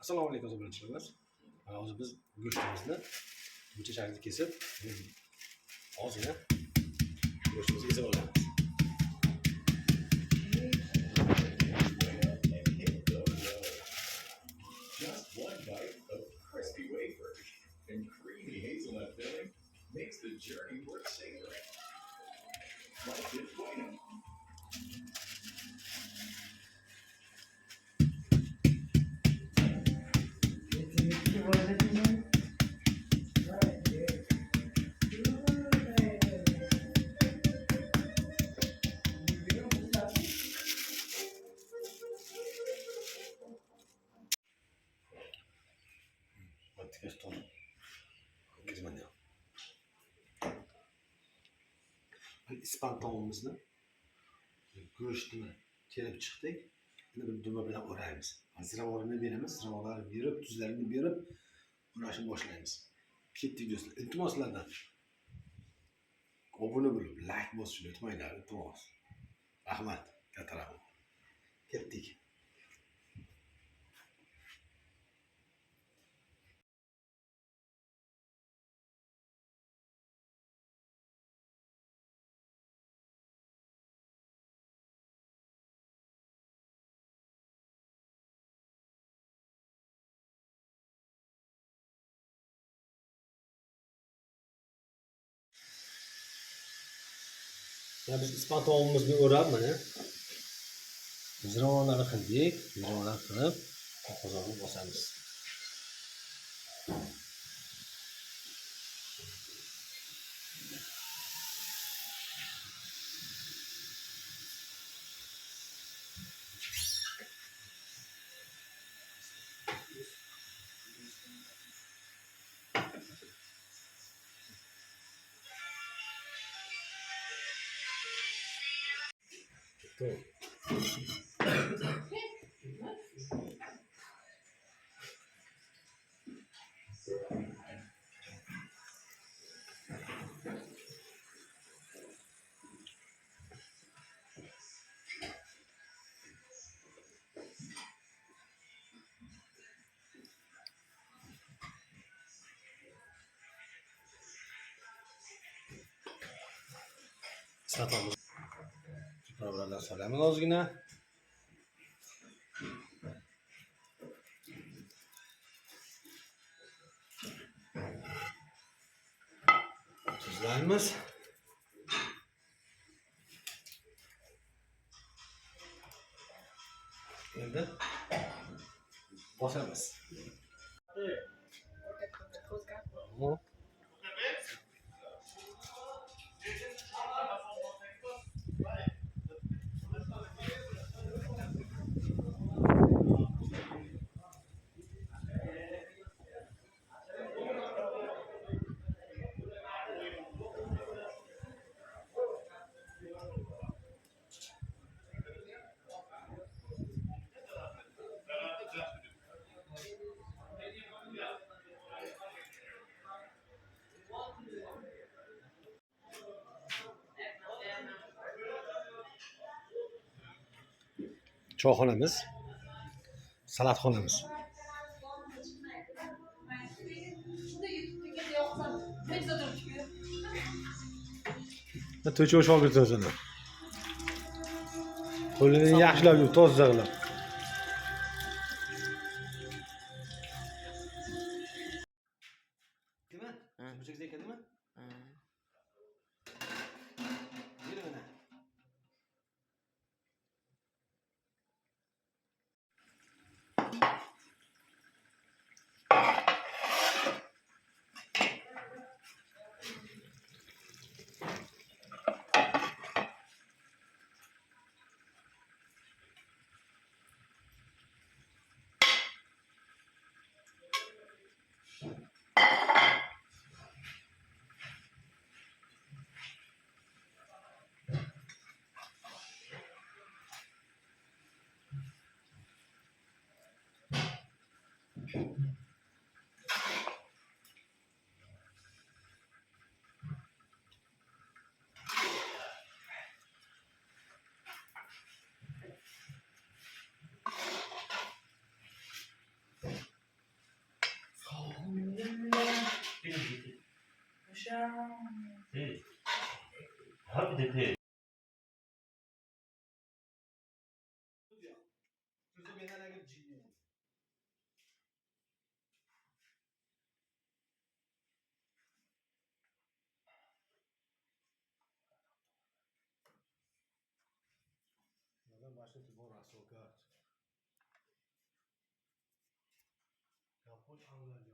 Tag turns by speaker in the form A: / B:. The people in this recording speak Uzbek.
A: Assalomu alaykum birinchilarimiz. Hozir biz go'shtimizni buncha shaklda kesib, ozgina go'shtimizni kesib olamiz.
B: Just one bite of crispy wafer and creamy hazelnut filling makes the journey worth savoring. Like it, Choyhona.
A: İspan tavuğumuzni go'shtini terib chiqdik. Endi buni duma bilan o'raymiz. Ziravorni beramiz, ziravorlarni berib, tuzlarini berib, o'rashni boshlaymiz. Ketdik do'stlar. Iltimoslardan obuna bo'lib, like bosishni unutmanglar, iltimos. Rahmat, katta rahmat. Ketdik. Ya biz ispan tavuğumuzni o'rab mana ziravorlarni qildik, ziravorlar qilib qozonga bosamiz. Satamiz. Birodarlar solamiz ozgina. Tuzlaymiz. Endi bosamiz. Choyxonamiz, salatxonamiz. To'chov shogird o'zini. Qo'lini yaxshilab yuvib, toza qilib. Nima? Burchakda ekadimi? Yeri mana.
C: Tabii dedi.
A: Sözü benden agir ciddi. Neden başladı bu rasokat? Kaput anladı.